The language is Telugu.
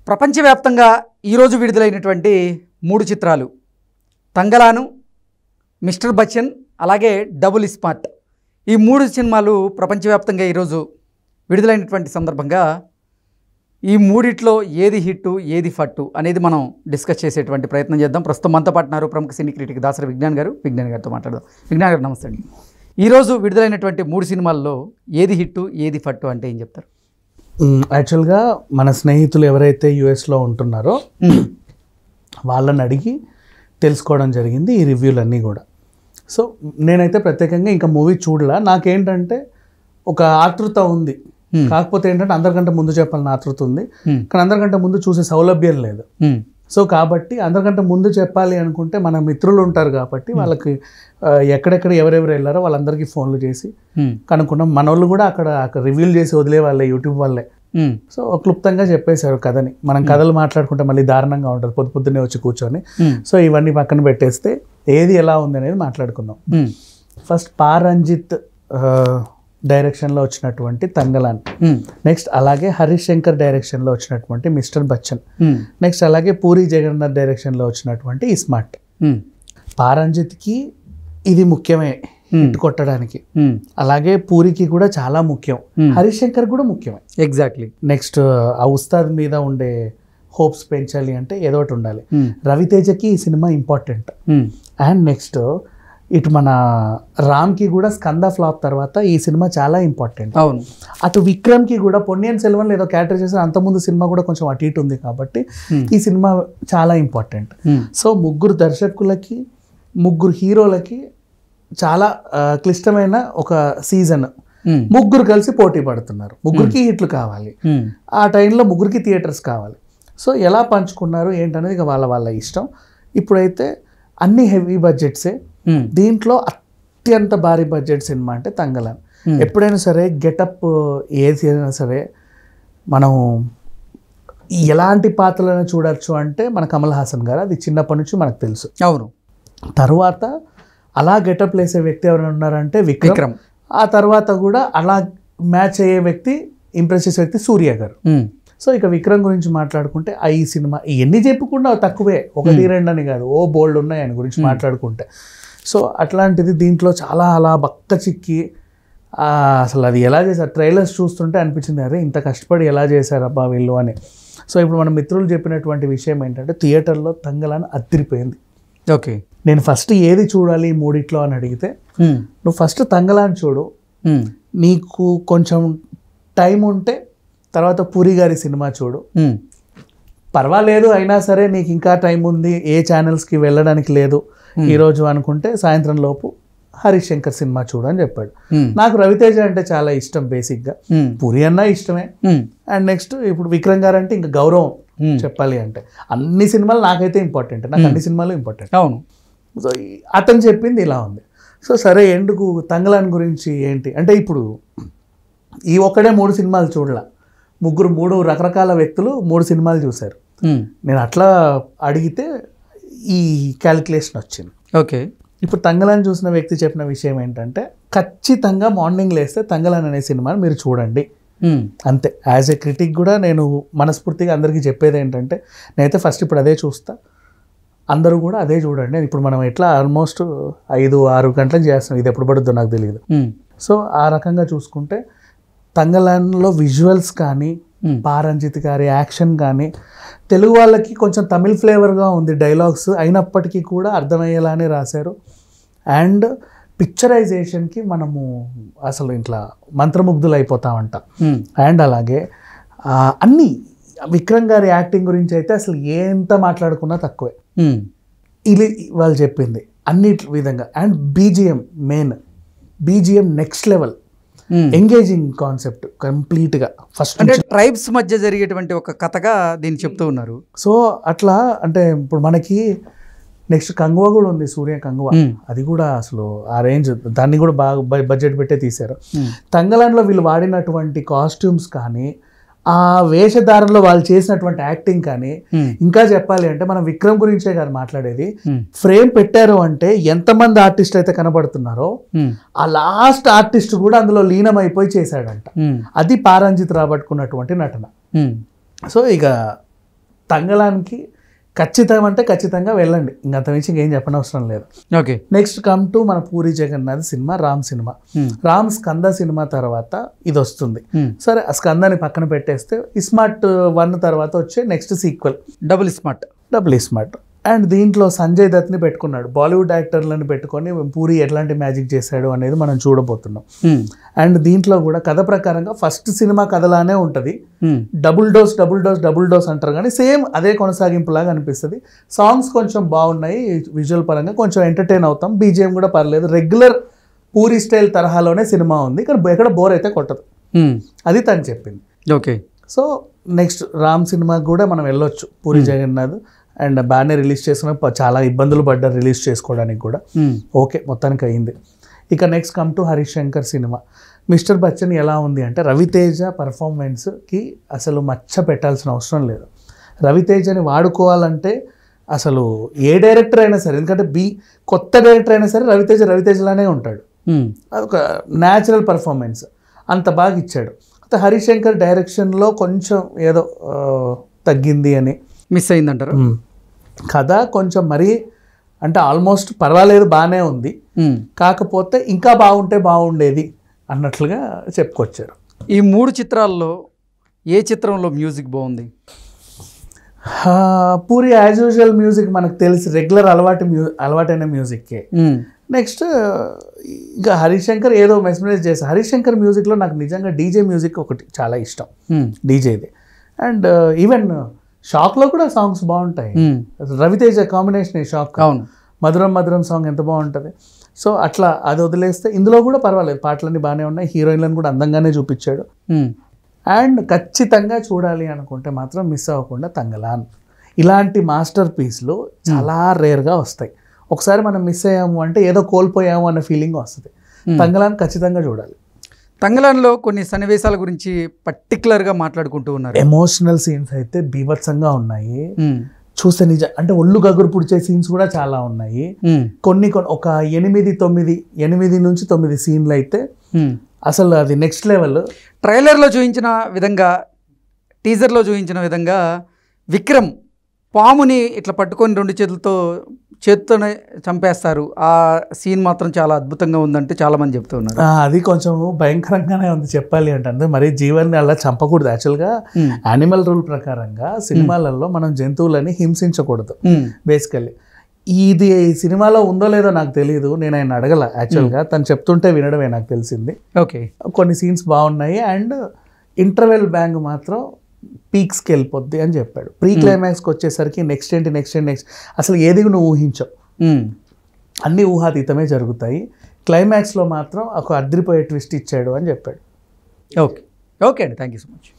ప్రపంచవ్యాప్తంగా ఈరోజు విడుదలైనటువంటి 3 చిత్రాలు తంగలాను, మిస్టర్ బచ్చన్, అలాగే డబుల్ స్మార్ట్. ఈ 3 సినిమాలు ప్రపంచవ్యాప్తంగా ఈరోజు విడుదలైనటువంటి సందర్భంగా ఈ మూడిట్లో ఏది హిట్టు ఏది ఫట్టు అనేది మనం డిస్కస్ చేసేటువంటి ప్రయత్నం చేద్దాం. ప్రస్తుతం మనతో పాటున్నారు ప్రముఖ సినీ క్రిటిక్ దాసరి విజ్ఞాన్ గారితో మాట్లాడదాం. విజ్ఞాన్ గారు నమస్తే అండి. ఈరోజు విడుదలైనటువంటి 3 సినిమాల్లో ఏది హిట్టు ఏది ఫట్టు అంటే ఏం చెప్తారు? యాక్చువల్గా మన స్నేహితులు ఎవరైతే యుఎస్లో ఉంటున్నారో వాళ్ళని అడిగి తెలుసుకోవడం జరిగింది ఈ రివ్యూలన్నీ కూడా. సో నేనైతే ప్రత్యేకంగా ఇంకా మూవీ చూడలా. నాకేంటంటే ఒక ఆతృత ఉంది, కాకపోతే ఏంటంటే అందరికంటే ముందు చెప్పాలని ఆతృత ఉంది, కానీ అందరికంటే ముందు చూసే సౌలభ్యం లేదు. సో కాబట్టి అందరికంటే ముందు చెప్పాలి అనుకుంటే మన మిత్రులు ఉంటారు కాబట్టి వాళ్ళకి ఎక్కడెక్కడ ఎవరెవరు వెళ్ళారో వాళ్ళందరికీ ఫోన్లు చేసి కనుక్కున్నాం. మన వాళ్ళు కూడా అక్కడ రివ్యూలు చేసి వదిలే వాళ్ళే, యూట్యూబ్ వాళ్ళే. సో క్లుప్తంగా చెప్పేశారు కథని. మనం కథలు మాట్లాడుకుంటే మళ్ళీ దారుణంగా ఉంటుంది పొద్దున్నే వచ్చి కూర్చొని. సో ఇవన్నీ పక్కన పెట్టేస్తే ఏది ఎలా ఉంది అనేది మాట్లాడుకుందాం. ఫస్ట్ రంజిత్ డైరెక్షన్లో వచ్చినటువంటి తంగలాన్, నెక్స్ట్ అలాగే హరీష్ శంకర్ డైరెక్షన్లో వచ్చినటువంటి మిస్టర్ బచ్చన్, నెక్స్ట్ అలాగే పూరి జగన్నాథ్ డైరెక్షన్లో వచ్చినటువంటి స్మార్ట్. రంజిత్కి ఇది ముఖ్యమే హిట్ కొట్టడానికి, అలాగే పూరికి కూడా చాలా ముఖ్యం, హరీష్ శంకర్ కూడా ముఖ్యమే. ఎగ్జాక్ట్లీ. నెక్స్ట్ ఆ ఉస్తాద్ మీద ఉండే హోప్స్ పెంచాలి అంటే ఏదో ఒకటి ఉండాలి. రవితేజకి ఈ సినిమా ఇంపార్టెంట్. అండ్ నెక్స్ట్ ఇటు మన రామ్కి కూడా స్కంద ఫ్లాప్ తర్వాత ఈ సినిమా చాలా ఇంపార్టెంట్. అవును. అటు విక్రమ్కి కూడా పొన్నియిన్ సెల్వన్ ఏదో క్యారెక్టర్ చేసిన అంతకుముందు సినిమా కూడా కొంచెం అటు ఇటు ఉంది కాబట్టి ఈ సినిమా చాలా ఇంపార్టెంట్. సో ముగ్గురు దర్శకులకి, ముగ్గురు హీరోలకి చాలా క్లిష్టమైన ఒక సీజన్. ముగ్గురు కలిసి పోటీ పడుతున్నారు, ముగ్గురికి హిట్లు కావాలి, ఆ టైంలో ముగ్గురికి థియేటర్స్ కావాలి. సో ఎలా పంచుకున్నారు ఏంటనేది ఇక వాళ్ళ వాళ్ళ ఇష్టం. ఇప్పుడైతే అన్ని హెవీ బడ్జెట్సే. దీంట్లో అత్యంత భారీ బడ్జెట్ సినిమా అంటే తంగలాన్. ఎప్పుడైనా సరే గెటప్ ఏది అయినా సరే మనం ఎలాంటి పాత్రలను చూడొచ్చు అంటే మన కమల్ హాసన్ గారు, అది చిన్నప్పటి నుంచి మనకు తెలుసు. అవును. తర్వాత అలా గెటప్ వేసే వ్యక్తి ఎవరైనా ఉన్నారంటే విక్రమ్. ఆ తర్వాత కూడా అలా మ్యాచ్ అయ్యే వ్యక్తి, ఇంప్రెస్ చేసే వ్యక్తి సూర్య గారు. సో ఇక విక్రమ్ గురించి మాట్లాడుకుంటే ఈ సినిమా ఎన్ని చెప్పుకున్నా తక్కువే, 1-2 అని కాదు, బోల్డ్ ఉన్నాయి ఆయన గురించి మాట్లాడుకుంటే. సో అట్లాంటిది దీంట్లో చాలా అలా బక్క చిక్కి అసలు అది ఎలా చేశారు, ట్రైలర్స్ చూస్తుంటే అనిపించింది అరే ఇంత కష్టపడి ఎలా చేశారు అబ్బా వీళ్ళు అని. సో ఇప్పుడు మన మిత్రులు చెప్పినటువంటి విషయం ఏంటంటే థియేటర్లో తంగలాన్ అదిరిపోయింది. ఓకే. నేను ఫస్ట్ ఏది చూడాలి ఈ మూడిట్లో అని అడిగితే నువ్వు ఫస్ట్ తంగలాన్ చూడు, నీకు కొంచెం టైం ఉంటే తర్వాత పూరి గారి సినిమా చూడు, పర్వాలేదు అయినా సరే నీకు ఇంకా టైం ఉంది, ఏ ఛానల్స్కి వెళ్ళడానికి లేదు ఈరోజు అనుకుంటే సాయంత్రం లోపు హరీష్ శంకర్ సినిమా చూడు అని చెప్పాడు. నాకు రవితేజ అంటే చాలా ఇష్టం బేసిక్గా, పూరి అన్న ఇష్టమే. అండ్ నెక్స్ట్ ఇప్పుడు విక్రమ్ గారు అంటే ఇంకా గౌరవం చెప్పాలి అంటే. అన్ని సినిమాలు నాకైతే ఇంపార్టెంట్, నాకు అన్ని సినిమాలు ఇంపార్టెంట్. అవును. సో అతను చెప్పింది ఇలా ఉంది. సో సరే ఎందుకు తంగలాన్ గురించి ఏంటి అంటే ఇప్పుడు ఈ ఒక్కడే 3 సినిమాలు చూడలా, 3 రకరకాల వ్యక్తులు 3 సినిమాలు చూశారు. నేను అట్లా అడిగితే ఈ క్యాలిక్యులేషన్ వచ్చింది. ఓకే. ఇప్పుడు తంగలాన్ చూసిన వ్యక్తి చెప్పిన విషయం ఏంటంటే ఖచ్చితంగా మార్నింగ్ లేస్తే తంగలాన్ అనే సినిమాని మీరు చూడండి అంతే. యాజ్ ఏ క్రిటిక్ కూడా నేను మనస్ఫూర్తిగా అందరికీ చెప్పేది ఏంటంటే నేనైతే ఫస్ట్ ఇప్పుడు అదే చూస్తా, అందరూ కూడా అదే చూడండి. ఇప్పుడు మనం ఎట్లా ఆల్మోస్ట్ 5-6 గంటలకు చేస్తాం, ఇది ఎప్పుడు పడుతుందో నాకు తెలియదు. సో ఆ రకంగా చూసుకుంటే తంగలాన్లో విజువల్స్ కానీ, రంజిత్ గారి యాక్షన్ కానీ, తెలుగు వాళ్ళకి కొంచెం తమిళ్ ఫ్లేవర్గా ఉంది డైలాగ్స్, అయినప్పటికీ కూడా అర్థమయ్యేలానే రాశారు. అండ్ పిక్చరైజేషన్కి మనము అసలు ఇట్లా మంత్రముగ్ధులు అయిపోతామంట. అండ్ అలాగే అన్నీ విక్రమ్ గారి యాక్టింగ్ గురించి అయితే అసలు ఎంత మాట్లాడుకున్నా తక్కువే. ఇది వాళ్ళు చెప్పింది అన్ని విధంగా. And BGM next level, engaging concept కంప్లీట్గా. ఫస్ట్ అంటే ట్రైబ్స్ మధ్య జరిగేటువంటి ఒక కథగా దీన్ని చెప్తూ ఉన్నారు. సో అట్లా అంటే ఇప్పుడు మనకి నెక్స్ట్ కంగువా కూడా ఉంది, సూర్య కంగువా, అది కూడా అసలు ఆ రేంజ్, దాన్ని కూడా బాగా బడ్జెట్ పెట్టే తీశారు. తంగలాన్లో వీళ్ళు వాడినటువంటి కాస్ట్యూమ్స్ కానీ, ఆ వేషధారణలో వాళ్ళు చేసినటువంటి యాక్టింగ్ కానీ, ఇంకా చెప్పాలి అంటే మనం విక్రమ్ గురించే కాదు మాట్లాడేది, ఫ్రేమ్ పెట్టారు అంటే ఎంతమంది ఆర్టిస్ట్ అయితే కనబడుతున్నారో ఆ లాస్ట్ ఆర్టిస్ట్ కూడా అందులో లీనమైపోయి చేశాడంట. అది రంజిత్ రాబట్టుకున్నటువంటి నటన. సో ఇక తంగలానికి ఖచ్చితంగా వెళ్ళండి, ఇంకంతమించి ఇంకేం చెప్పనవసరం లేదు. ఓకే. నెక్స్ట్ కమ్ టు మన Puri Jagannadh cinema Ram cinema. Ram Skanda cinema తర్వాత ఇది వస్తుంది. సరే, ఆ స్కందాన్ని పక్కన పెట్టేస్తే ఇస్మార్ట్ 1 తర్వాత వచ్చే next sequel double smart. And దీంట్లో సంజయ్ దత్ని పెట్టుకున్నాడు. బాలీవుడ్ యాక్టర్లను పెట్టుకొని పూరి ఎట్లాంటి మ్యాజిక్ చేశాడు అనేది మనం చూడబోతున్నాం. అండ్ దీంట్లో కూడా కథ ప్రకారంగా ఫస్ట్ సినిమా కథలానే ఉంటుంది. డబుల్ డోస్ అంటారు కానీ సేమ్ అదే కొనసాగింపులాగా అనిపిస్తుంది. సాంగ్స్ కొంచెం బాగున్నాయి, విజువల్ పరంగా కొంచెం ఎంటర్టైన్ అవుతాం, బీజిఎం కూడా పర్లేదు. రెగ్యులర్ పూరి స్టైల్ తరహాలోనే సినిమా ఉంది, ఇక్కడ ఎక్కడ బోర్ అయితే కొట్టదు, అది తను చెప్పింది. ఓకే. సో నెక్స్ట్ రామ్ సినిమాకి కూడా మనం వెళ్ళొచ్చు. పూరి జగన్నాథ్ అండ్ బాగానే రిలీజ్ చేసుకున్న, చాలా ఇబ్బందులు పడ్డారు రిలీజ్ చేసుకోవడానికి కూడా. ఓకే, మొత్తానికి అయింది. ఇక next come to Harish Shankar cinema. Mister Bachchan ఎలా ఉంది అంటే రవితేజ పర్ఫార్మెన్స్కి అసలు మచ్చ పెట్టాల్సిన అవసరం లేదు. రవితేజని వాడుకోవాలంటే అసలు ఏ డైరెక్టర్ అయినా సరే, ఎందుకంటే కొత్త డైరెక్టర్ అయినా సరే రవితేజలానే ఉంటాడు. అదొక న్యాచురల్ పర్ఫార్మెన్స్, అంత బాగా ఇచ్చాడు. అయితే హరీష్ శంకర్ డైరెక్షన్లో కొంచెం ఏదో తగ్గింది అని, మిస్ అయిందంటారు. కథ కొంచెం మరీ అంటే ఆల్మోస్ట్ పర్వాలేదు, బాగానే ఉంది, కాకపోతే ఇంకా బాగుండేది అన్నట్లుగా చెప్పుకొచ్చారు. ఈ 3 చిత్రాల్లో ఏ చిత్రంలో మ్యూజిక్ బాగుంది? పూరి యాజ్ యూజువల్ మ్యూజిక్ మనకు తెలిసి రెగ్యులర్ అలవాటైన మ్యూజిక్కే. నెక్స్ట్ ఇంకా హరీష్ శంకర్ ఏదో మెస్మరైజ్ చేశారు. హరీష్ శంకర్ మ్యూజిక్లో నాకు నిజంగా డీజే మ్యూజిక్ ఒకటి చాలా ఇష్టం, డీజేది. అండ్ ఈవెన్ షాక్లో కూడా సాంగ్స్ బాగుంటాయి. రవితేజ కాంబినేషన్ షాక్, మధురం సాంగ్ ఎంత బాగుంటుంది. సో అట్లా అది వదిలేస్తే ఇందులో కూడా పర్వాలేదు, పాటలన్నీ బాగానే ఉన్నాయి, హీరోయిన్లను కూడా అందంగానే చూపించాడు. అండ్ ఖచ్చితంగా చూడాలి అనుకుంటే మాత్రం మిస్ అవ్వకుండా తంగలాన్. ఇలాంటి మాస్టర్ పీస్లు చాలా రేర్గా వస్తాయి. ఒకసారి మనం మిస్ అయ్యాము అంటే ఏదో కోల్పోయాము అన్న ఫీలింగ్ వస్తుంది. తంగలాన్ ఖచ్చితంగా చూడాలి. తంగలాన్లో కొన్ని సన్నివేశాల గురించి పర్టికులర్గా మాట్లాడుకుంటూ ఉన్నారు. ఎమోషనల్ సీన్స్ అయితే బీభత్సంగా ఉన్నాయి, చూస్తే అంటే ఒళ్ళు గగురు పుడిచే సీన్స్ కూడా చాలా ఉన్నాయి. కొన్ని ఒక 8 నుంచి 9 సీన్లు అయితే అసలు అది నెక్స్ట్ లెవెల్. ట్రైలర్లో చూపించిన విధంగా, టీజర్లో చూపించిన విధంగా విక్రమ్ పాముని ఇట్లా పట్టుకొని 2 చేతితోనే చంపేస్తారు. ఆ సీన్ మాత్రం చాలా అద్భుతంగా ఉందంటే చాలామంది చెప్తున్నారు. అది కొంచెం భయంకరంగానే ఉంది చెప్పాలి అంటే. మరి జీవాన్ని అలా చంపకూడదు. యాక్చువల్గా యానిమల్ రూల్ ప్రకారంగా సినిమాలలో మనం జంతువులని హింసించకూడదు బేసికల్లీ. ఇది సినిమాలో ఉందో లేదో నాకు తెలియదు, నేను ఆయన అడగల. యాక్చువల్గా తను చెప్తుంటే వినడమే నాకు తెలిసింది. ఓకే, కొన్ని సీన్స్ బాగున్నాయి. అండ్ ఇంటర్వెల్ బ్యాంగ్ మాత్రం పీక్స్కి వెళ్ళిపోద్ది అని చెప్పాడు. ప్రీ క్లైమాక్స్కి వచ్చేసరికి నెక్స్ట్ ఏంటి అసలు ఏది నువ్వు ఊహించవు, అన్నీ ఊహాతీతమే జరుగుతాయి. క్లైమాక్స్లో మాత్రం ఒక అదిరిపోయే ట్విస్ట్ ఇచ్చాడు అని చెప్పాడు. ఓకే అండి, థ్యాంక్ యూ సో మచ్.